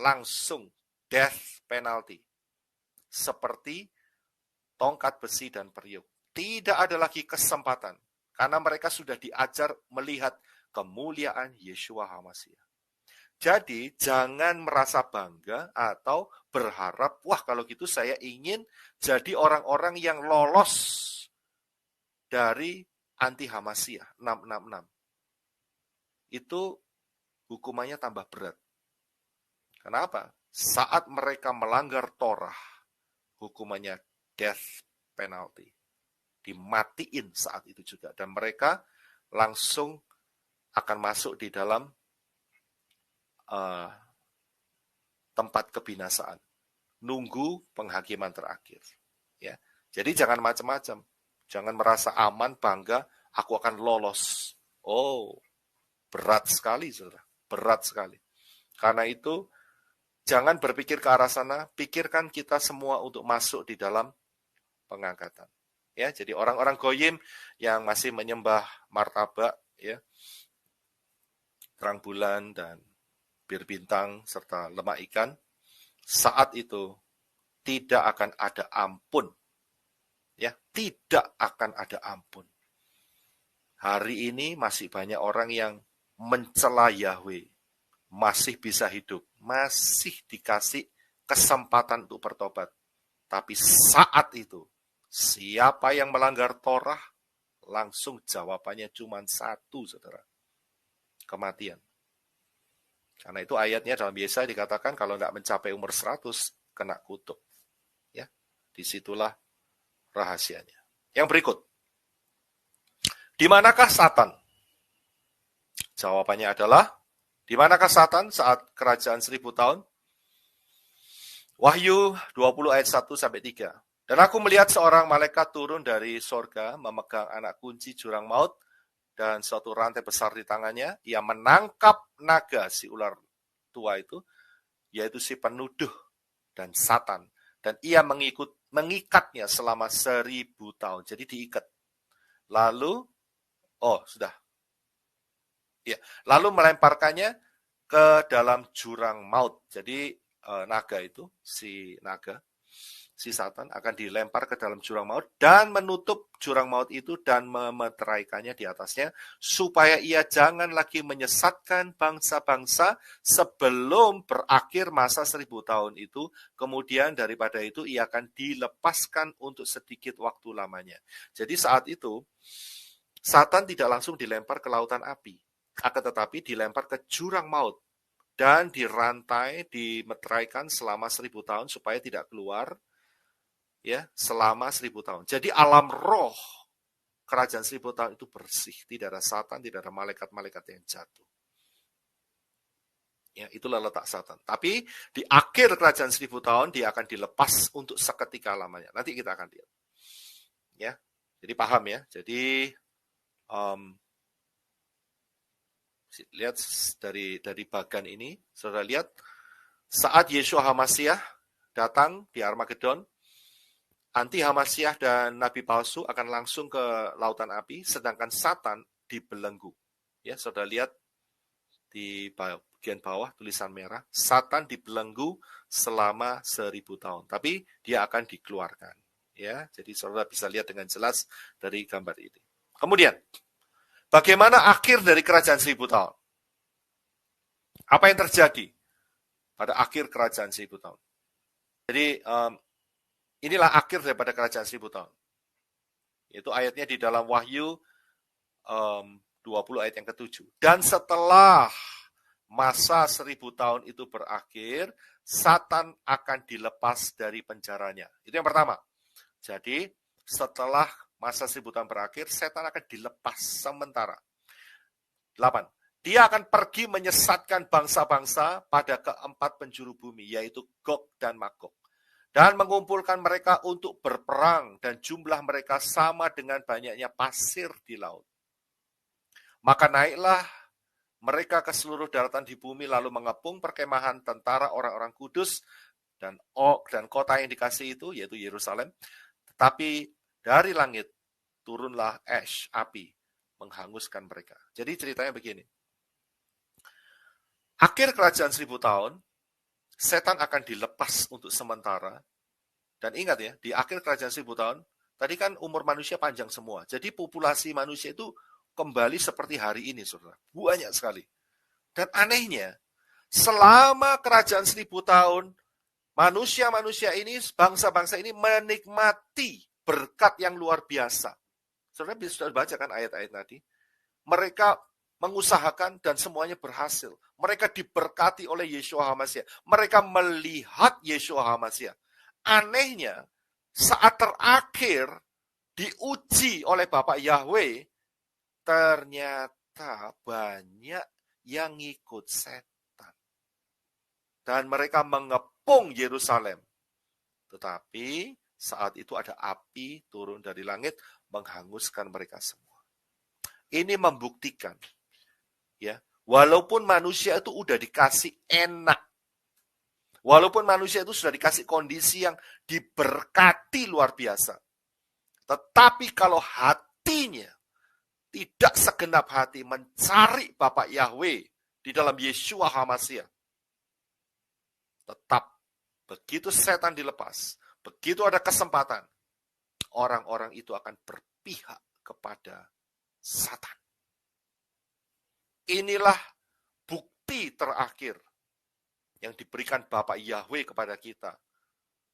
S1: langsung death penalty. Seperti tongkat besi dan periuk. Tidak ada lagi kesempatan. Karena mereka sudah diajar melihat kemuliaan Yeshua HaMashiach. Jadi jangan merasa bangga atau berharap, wah kalau gitu saya ingin jadi orang-orang yang lolos dari anti HaMashiach 666. Itu hukumannya tambah berat. Kenapa? Saat mereka melanggar Torah, hukumannya death penalty. Dimatiin saat itu juga. Dan mereka langsung akan masuk di dalam tempat kebinasaan. Nunggu penghakiman terakhir. Ya. Jadi jangan macam-macam. Jangan merasa aman, bangga, aku akan lolos. Oh, berat sekali, saudara. Berat sekali. Karena itu, jangan berpikir ke arah sana, pikirkan kita semua untuk masuk di dalam pengangkatan. Ya, jadi orang-orang Goyim yang masih menyembah martabak, ya, terang bulan dan bir bintang serta lemak ikan, saat itu tidak akan ada ampun. Ya, tidak akan ada ampun. Hari ini masih banyak orang yang mencela Yahweh, masih bisa hidup, masih dikasih kesempatan untuk bertobat. Tapi saat itu, siapa yang melanggar Torah, langsung jawabannya cuma satu, saudara. Kematian. Karena itu ayatnya dalam Yesaya dikatakan kalau tidak mencapai umur 100, kena kutuk. Ya, disitulah rahasianya. Yang berikut. Di manakah Satan? Jawabannya adalah, di manakah Satan saat kerajaan 1000 tahun? Wahyu 20 ayat 1-3. Dan aku melihat seorang malaikat turun dari sorga, memegang anak kunci jurang maut, dan suatu rantai besar di tangannya. Ia menangkap naga, si ular tua itu, yaitu si penuduh dan Satan. Dan ia mengikatnya selama 1000 tahun. Jadi diikat. Lalu, lalu melemparkannya ke dalam jurang maut. Jadi naga itu, si naga, si Satan akan dilempar ke dalam jurang maut dan menutup jurang maut itu dan memeteraikannya di atasnya supaya ia jangan lagi menyesatkan bangsa-bangsa sebelum berakhir masa 1000 tahun itu. Kemudian daripada itu ia akan dilepaskan untuk sedikit waktu lamanya. Jadi saat itu Satan tidak langsung dilempar ke lautan api, akan tetapi dilempar ke jurang maut dan dirantai, dimeteraikan selama 1000 tahun supaya tidak keluar, ya, selama 1000 tahun. Jadi alam roh kerajaan 1000 tahun itu bersih, tidak ada Satan, tidak ada malaikat-malaikat yang jatuh. Ya, itulah letak Satan. Tapi di akhir kerajaan 1000 tahun dia akan dilepas untuk seketika lamanya. Nanti kita akan lihat. Ya, jadi paham ya. Jadi lihat dari bagan ini, saudara lihat saat Yeshua HaMashiach datang di Armageddon, anti HaMashiach dan nabi palsu akan langsung ke lautan api, sedangkan Satan dibelenggu. Ya, saudara lihat di bagian bawah tulisan merah, Satan dibelenggu selama 1000 tahun, tapi dia akan dikeluarkan. Ya, jadi saudara bisa lihat dengan jelas dari gambar ini. Kemudian, bagaimana akhir dari kerajaan 1000 tahun? Apa yang terjadi pada akhir kerajaan 1000 tahun? Jadi, inilah akhir daripada kerajaan 1000 tahun. Itu ayatnya di dalam Wahyu 20 ayat yang ke-7. Dan setelah masa 1000 tahun itu berakhir, Satan akan dilepas dari penjaranya. Itu yang pertama. Jadi, setelah masa 1000 tahun berakhir, setan akan dilepas sementara. 8. Dia akan pergi menyesatkan bangsa-bangsa pada keempat penjuru bumi, yaitu Gog dan Magog, dan mengumpulkan mereka untuk berperang, dan jumlah mereka sama dengan banyaknya pasir di laut. Maka naiklah mereka ke seluruh daratan di bumi, lalu mengepung perkemahan tentara orang-orang kudus dan kota yang dikasih itu, yaitu Yerusalem. Tetapi dari langit turunlah api, menghanguskan mereka. Jadi ceritanya begini. Akhir kerajaan 1000 tahun, setan akan dilepas untuk sementara. Dan ingat ya, di akhir kerajaan 1000 tahun, tadi kan umur manusia panjang semua. Jadi populasi manusia itu kembali seperti hari ini, saudara. Banyak sekali. Dan anehnya, selama kerajaan 1000 tahun, manusia-manusia ini, bangsa-bangsa ini menikmati berkat yang luar biasa. Saudara bisa baca kan ayat-ayat tadi. Mereka mengusahakan dan semuanya berhasil. Mereka diberkati oleh Yeshua HaMashiach. Mereka melihat Yeshua HaMashiach. Anehnya, saat terakhir diuji oleh Bapak Yahweh, ternyata banyak yang ngikut setan. Dan mereka mengepung Yerusalem. Tetapi saat itu ada api turun dari langit, menghanguskan mereka semua. Ini membuktikan, ya, walaupun manusia itu udah dikasih enak, walaupun manusia itu sudah dikasih kondisi yang diberkati luar biasa, tetapi kalau hatinya tidak segenap hati mencari Bapak Yahweh di dalam Yeshua HaMashiach, tetap begitu setan dilepas, begitu ada kesempatan, orang-orang itu akan berpihak kepada Satan. Inilah bukti terakhir yang diberikan Bapak Yahweh kepada kita,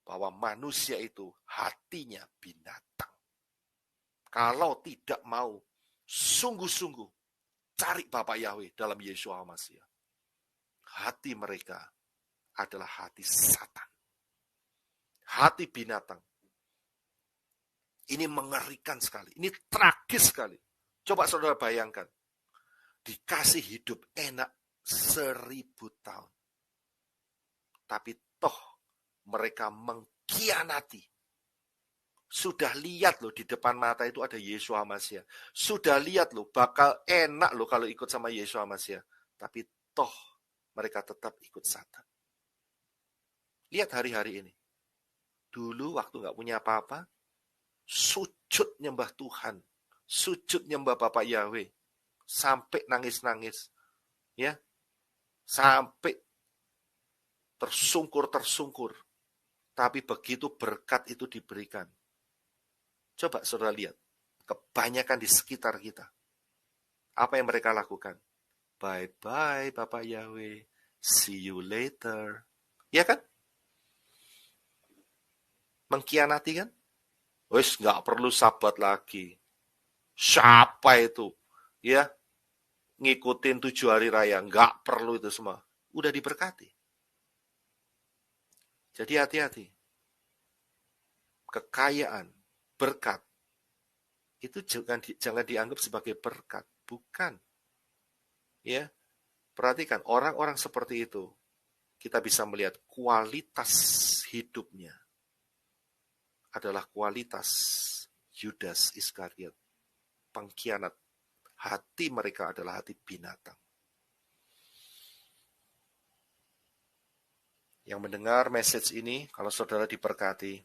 S1: bahwa manusia itu hatinya binatang. Kalau tidak mau sungguh-sungguh cari Bapak Yahweh dalam Yeshua HaMashiach, hati mereka adalah hati Satan, hati binatang. Ini mengerikan sekali, ini tragis sekali. Coba saudara bayangkan, dikasih hidup enak 1000 tahun. Tapi toh mereka mengkhianati. Sudah lihat loh di depan mata itu ada Yeshua HaMashiach. Sudah lihat loh bakal enak loh kalau ikut sama Yeshua HaMashiach. Tapi toh mereka tetap ikut Satan. Lihat hari-hari ini. Dulu waktu gak punya apa-apa, sujud nyembah Tuhan. Sujud nyembah Bapak Yahweh. Sampai nangis-nangis, ya, sampai tersungkur. Tapi begitu berkat itu diberikan, coba saudara lihat, kebanyakan di sekitar kita, apa yang mereka lakukan? Bye-bye Bapak Yahweh, see you later. Ya kan? Mengkhianati kan? Wes nggak perlu sabat lagi. Siapa itu? Ya, ngikutin 7 hari raya. Nggak perlu itu semua. Udah diberkati. Jadi hati-hati. Kekayaan, berkat, itu jangan dianggap sebagai berkat. Bukan. Ya, perhatikan orang-orang seperti itu. Kita bisa melihat kualitas hidupnya adalah kualitas Yudas Iskariot, pengkhianat. Hati mereka adalah hati binatang. Yang mendengar message ini, kalau saudara diberkati,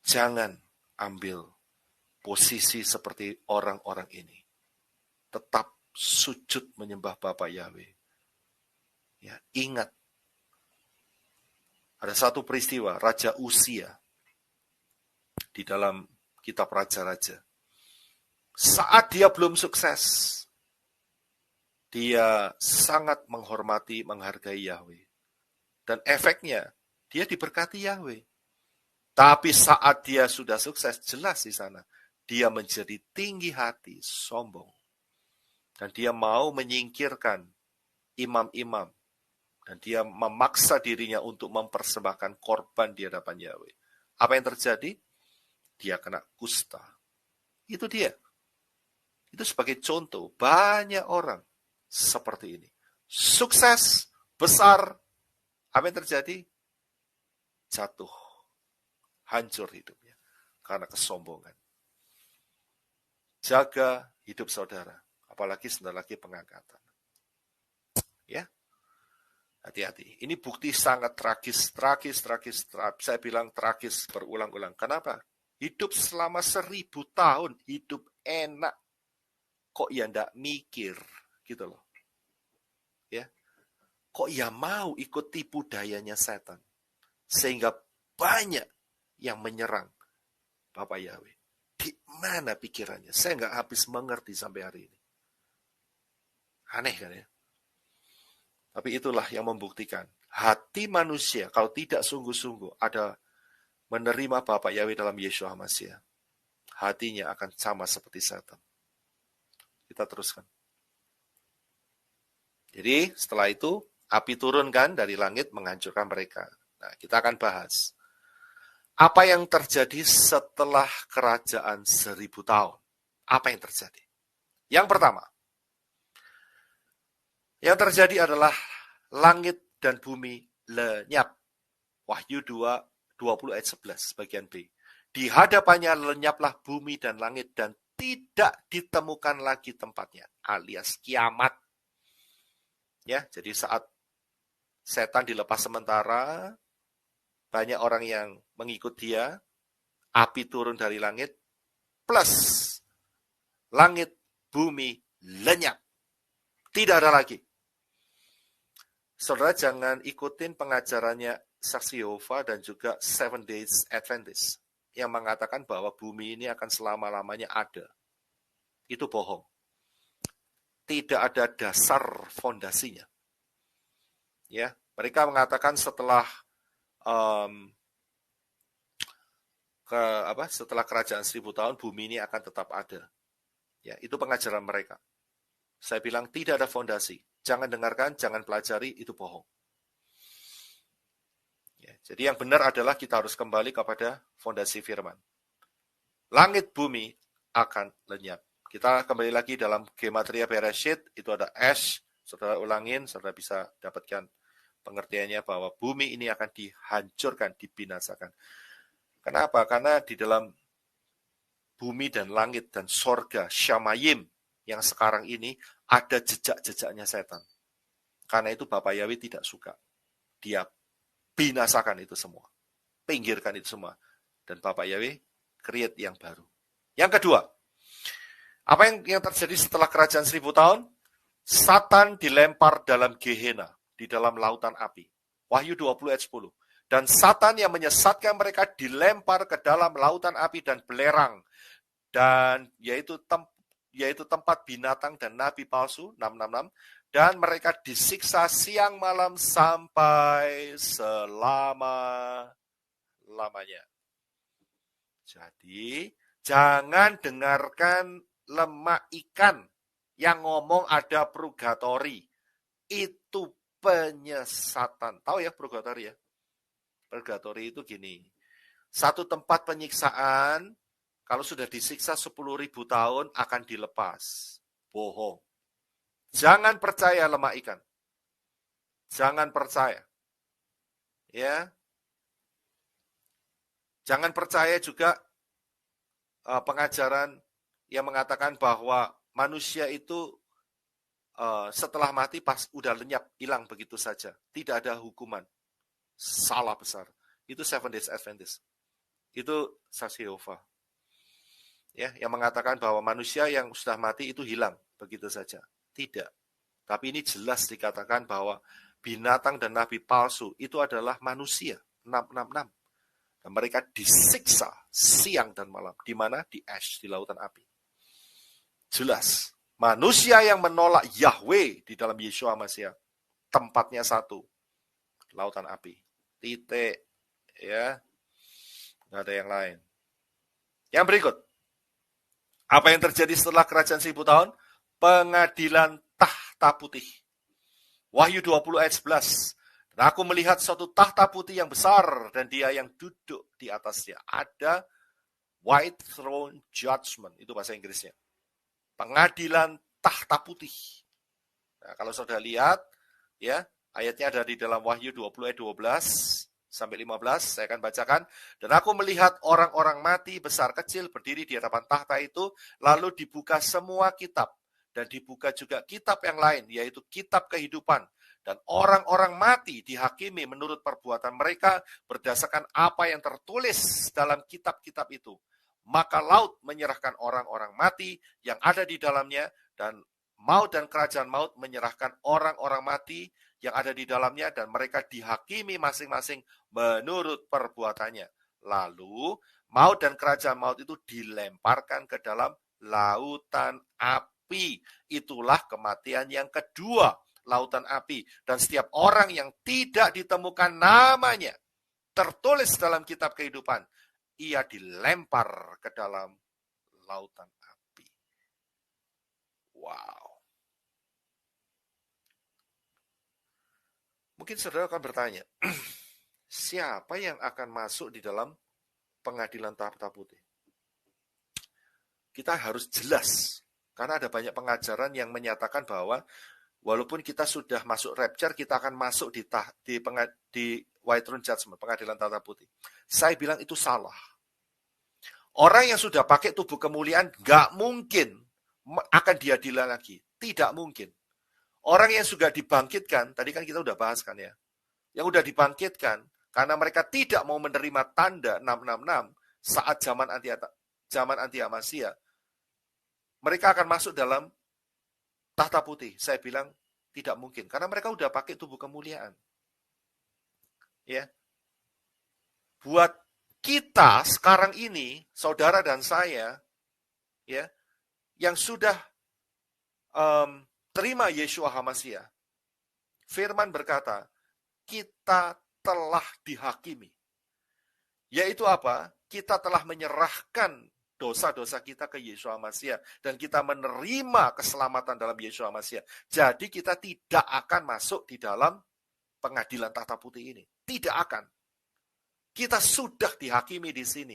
S1: jangan ambil posisi seperti orang-orang ini. Tetap sujud menyembah Bapa Yahweh. Ya, ingat, ada satu peristiwa, Raja Usia, di dalam kitab Raja-Raja. Saat dia belum sukses, dia sangat menghormati, menghargai Yahweh. Dan efeknya, dia diberkati Yahweh. Tapi saat dia sudah sukses, jelas di sana, dia menjadi tinggi hati, sombong. Dan dia mau menyingkirkan imam-imam. Dan dia memaksa dirinya untuk mempersembahkan korban di hadapan Yahweh. Apa yang terjadi? Dia kena kusta. Itu dia. Itu sebagai contoh, banyak orang seperti ini. Sukses, besar, apa yang terjadi? Jatuh, hancur hidupnya, karena kesombongan. Jaga hidup saudara, apalagi sebentar lagi pengangkatan. Ya, hati-hati. Ini bukti sangat tragis. Saya bilang tragis berulang-ulang. Kenapa? Hidup selama 1000 tahun, hidup enak. Kok ya ndak mikir, gitu loh. Ya, kok ya mau ikut tipu dayanya setan. Sehingga banyak yang menyerang Bapak Yahweh. Di mana pikirannya? Saya nggak habis mengerti sampai hari ini. Aneh kan ya? Tapi itulah yang membuktikan. Hati manusia, kalau tidak sungguh-sungguh ada menerima Bapak Yahweh dalam Yeshua Mashiach, hatinya akan sama seperti setan. Kita teruskan. Jadi setelah itu, api turunkan dari langit menghancurkan mereka. Nah, kita akan bahas. Apa yang terjadi setelah kerajaan 1000 tahun? Apa yang terjadi? Yang pertama, yang terjadi adalah langit dan bumi lenyap. Wahyu 20 ayat 11 bagian B. Di hadapannya lenyaplah bumi dan langit dan tidak ditemukan lagi tempatnya, alias kiamat. Ya, jadi saat setan dilepas sementara, banyak orang yang mengikut dia, api turun dari langit, plus langit, bumi lenyap. Tidak ada lagi. Saudara jangan ikutin pengajarannya Saksi Yehova dan juga Seven Days Adventist yang mengatakan bahwa bumi ini akan selama-lamanya ada. Itu bohong. Tidak ada dasar fondasinya. Ya, mereka mengatakan setelah setelah kerajaan 1000 tahun bumi ini akan tetap ada. Ya, itu pengajaran mereka. Saya bilang tidak ada fondasi. Jangan dengarkan, jangan pelajari, itu bohong. Ya, jadi yang benar adalah kita harus kembali kepada fondasi firman. Langit bumi akan lenyap. Kita kembali lagi dalam Gematria Bereshit, itu ada ash, saudara ulangin, saudara bisa dapatkan pengertiannya bahwa bumi ini akan dihancurkan, dibinasakan. Kenapa? Karena di dalam bumi dan langit dan sorga, Syamayim, yang sekarang ini ada jejak-jejaknya setan. Karena itu Bapak Yahweh tidak suka. Dia binasakan itu semua. Pinggirkan itu semua. Dan Bapak Yahweh create yang baru. Yang kedua, apa yang terjadi setelah kerajaan 1000 tahun? Satan dilempar dalam Gehenna, di dalam lautan api. Wahyu 20 ayat 10. Dan Satan yang menyesatkan mereka dilempar ke dalam lautan api dan belerang, dan yaitu tempat binatang dan nabi palsu, 666, dan mereka disiksa siang malam sampai selama-lamanya. Jadi, jangan dengarkan lemak ikan yang ngomong ada purgatori. Itu penyesatan. Tahu ya purgatori ya? Purgatori itu gini. Satu tempat penyiksaan, kalau sudah disiksa 10.000 tahun akan dilepas. Bohong. Jangan percaya lemak ikan. Jangan percaya. Ya. Jangan percaya juga pengajaran yang mengatakan bahwa manusia itu setelah mati pas udah lenyap, hilang begitu saja. Tidak ada hukuman. Salah besar. Itu Seventh Day Adventist. Itu saksi Yehova. Ya, yang mengatakan bahwa manusia yang sudah mati itu hilang begitu saja. Tidak. Tapi ini jelas dikatakan bahwa binatang dan nabi palsu itu adalah manusia. 666. Dan mereka disiksa siang dan malam. Di mana? Di ash, di lautan api. Jelas. Manusia yang menolak Yahweh di dalam Yeshua Mashiach, tempatnya satu. Lautan api. Titik. Ya. Nggak ada yang lain. Yang berikut. Apa yang terjadi setelah kerajaan 1000 tahun? Pengadilan tahta putih. Wahyu 20 ayat 11. Dan aku melihat suatu tahta putih yang besar dan dia yang duduk di atasnya. Ada white throne judgment. Itu bahasa Inggrisnya. Pengadilan tahta putih. Nah, kalau saudara lihat, ya, ayatnya ada di dalam Wahyu 20 ayat 12 sampai 15, saya akan bacakan. Dan aku melihat orang-orang mati besar kecil berdiri di hadapan tahta itu, lalu dibuka semua kitab. Dan dibuka juga kitab yang lain, yaitu kitab kehidupan. Dan orang-orang mati dihakimi menurut perbuatan mereka berdasarkan apa yang tertulis dalam kitab-kitab itu. Maka laut menyerahkan orang-orang mati yang ada di dalamnya, dan maut dan kerajaan maut menyerahkan orang-orang mati yang ada di dalamnya, dan mereka dihakimi masing-masing menurut perbuatannya. Lalu maut dan kerajaan maut itu dilemparkan ke dalam lautan api. Itulah kematian yang kedua, lautan api. Dan setiap orang yang tidak ditemukan namanya tertulis dalam kitab kehidupan, ia dilempar ke dalam lautan api. Wow. Mungkin saudara akan bertanya, siapa yang akan masuk di dalam pengadilan tahta putih? Kita harus jelas, karena ada banyak pengajaran yang menyatakan bahwa walaupun kita sudah masuk rapture, kita akan masuk di White Throne Judgment, pengadilan tahta putih. Saya bilang itu salah. Orang yang sudah pakai tubuh kemuliaan nggak mungkin akan diadili lagi. Tidak mungkin. Orang yang sudah dibangkitkan, tadi kan kita udah bahas kan ya, yang udah dibangkitkan, karena mereka tidak mau menerima tanda 666 saat zaman anti Amasya, mereka akan masuk dalam tahta putih. Saya bilang tidak mungkin, karena mereka udah pakai tubuh kemuliaan. Ya, buat kita sekarang ini, saudara dan saya, ya, yang sudah terima Yeshua HaMashiach, firman berkata, kita telah dihakimi. Yaitu apa? Kita telah menyerahkan dosa-dosa kita ke Yeshua HaMashiach, dan kita menerima keselamatan dalam Yeshua HaMashiach. Jadi kita tidak akan masuk di dalam pengadilan tahta putih ini. Tidak akan. Kita sudah dihakimi di sini.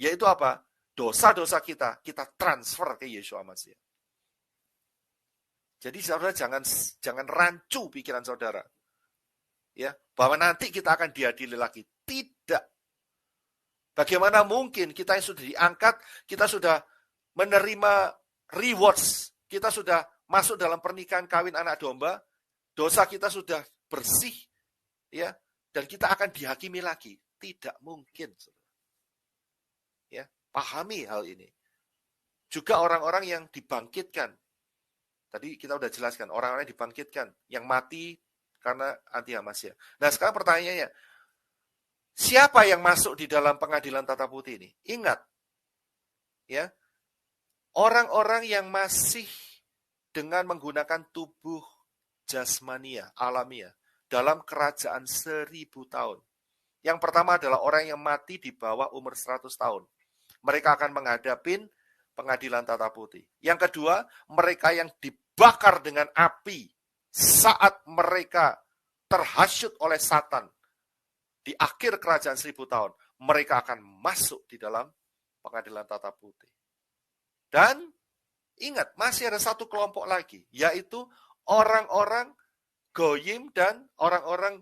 S1: Yaitu apa? Dosa-dosa kita transfer ke Yeshua HaMashiach. Jadi saudara jangan rancu pikiran saudara. Ya, bahwa nanti kita akan diadili lagi. Tidak. Bagaimana mungkin kita yang sudah diangkat, kita sudah menerima rewards, kita sudah masuk dalam pernikahan kawin anak domba, dosa kita sudah bersih, ya, dan kita akan dihakimi lagi. Tidak mungkin. Ya, pahami hal ini. Juga orang-orang yang dibangkitkan. Tadi kita udah jelaskan, orang-orang yang dibangkitkan, yang mati karena anti Hamasya. Nah, sekarang pertanyaannya, Siapa yang masuk di dalam pengadilan tata putih ini? Ingat, ya, orang-orang yang masih dengan menggunakan tubuh jasmania, alamiah, dalam kerajaan 1000 tahun. Yang pertama adalah orang yang mati di bawah umur 100 tahun. Mereka akan menghadapi pengadilan tata putih. Yang kedua, mereka yang dibakar dengan api saat mereka terhasut oleh Satan di akhir kerajaan 1000 tahun. Mereka akan masuk di dalam pengadilan tata putih. Dan ingat, masih ada satu kelompok lagi, yaitu orang-orang Goyim dan orang-orang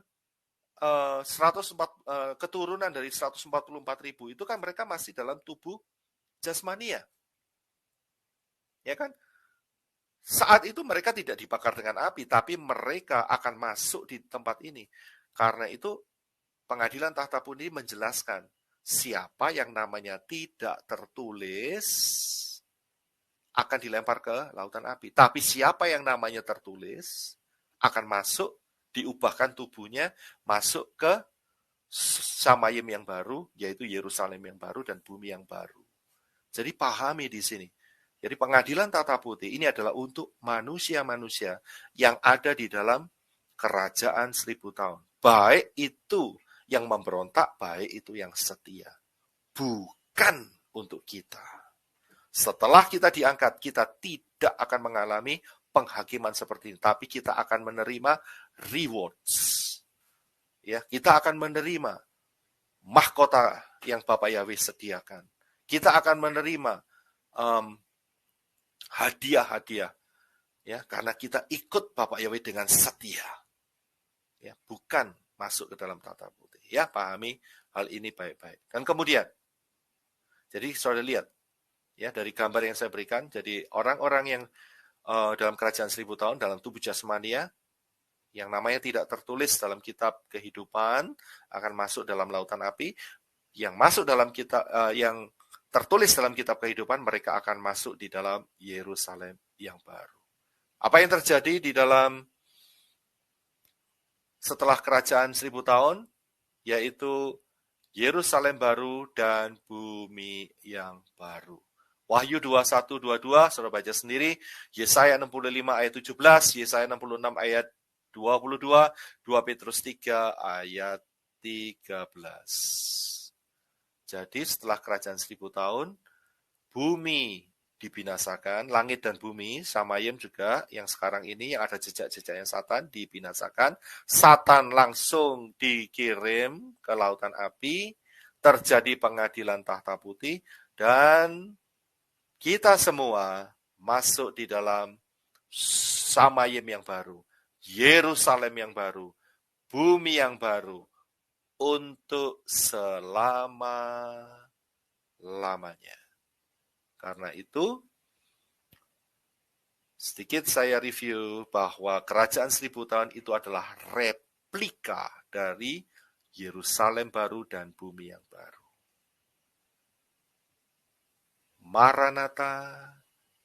S1: 104 keturunan dari 144.000 itu kan mereka masih dalam tubuh jasmania. Ya kan? Saat itu mereka tidak dibakar dengan api, tapi mereka akan masuk di tempat ini. Karena itu pengadilan tahta putih menjelaskan siapa yang namanya tidak tertulis akan dilempar ke lautan api. Tapi siapa yang namanya tertulis akan masuk, diubahkan tubuhnya, masuk ke Samayim yang baru, yaitu Yerusalem yang baru dan bumi yang baru. Jadi pahami di sini. Jadi pengadilan tata putih ini adalah untuk manusia-manusia yang ada di dalam kerajaan 1000 tahun. Baik itu yang memberontak, baik itu yang setia. Bukan untuk kita. Setelah kita diangkat, kita tidak akan mengalami penghakiman seperti ini, tapi kita akan menerima rewards. Ya, kita akan menerima mahkota yang Bapak Yahweh sediakan. Kita akan menerima hadiah-hadiah, ya, karena kita ikut Bapak Yahweh dengan setia, ya, bukan masuk ke dalam tata putih. Ya, pahami hal ini baik-baik. Dan kemudian, jadi saudara lihat, ya, dari gambar yang saya berikan, jadi orang-orang yang dalam kerajaan 1000 tahun dalam tubuh jasmania, yang namanya tidak tertulis dalam kitab kehidupan akan masuk dalam lautan api. Yang masuk dalam kitab yang tertulis dalam kitab kehidupan, mereka akan masuk di dalam Yerusalem yang baru. Apa yang terjadi di dalam setelah kerajaan 1000 tahun? Yaitu Yerusalem baru dan bumi yang baru. Wahyu 21-22, saudara baca sendiri. Yesaya 65 ayat 17, Yesaya 66 ayat 22, 2 Petrus 3 ayat 13. Jadi setelah kerajaan 1000 tahun, bumi dibinasakan, langit dan bumi, Samayim juga yang sekarang ini yang ada jejak-jejaknya Satan dibinasakan. Satan langsung dikirim ke lautan api, terjadi pengadilan tahta putih, dan kita semua masuk di dalam Samayim yang baru, Yerusalem yang baru, bumi yang baru, untuk selama-lamanya. Karena itu, sedikit saya review bahwa kerajaan 1000 tahun itu adalah replika dari Yerusalem baru dan bumi yang baru. Maranatha,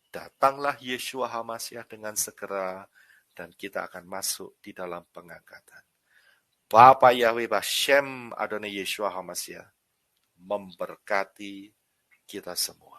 S1: datanglah Yeshua HaMashiach dengan segera, dan kita akan masuk di dalam pengangkatan. Bapa Yahweh Bashem Adonai Yeshua HaMashiach memberkati kita semua.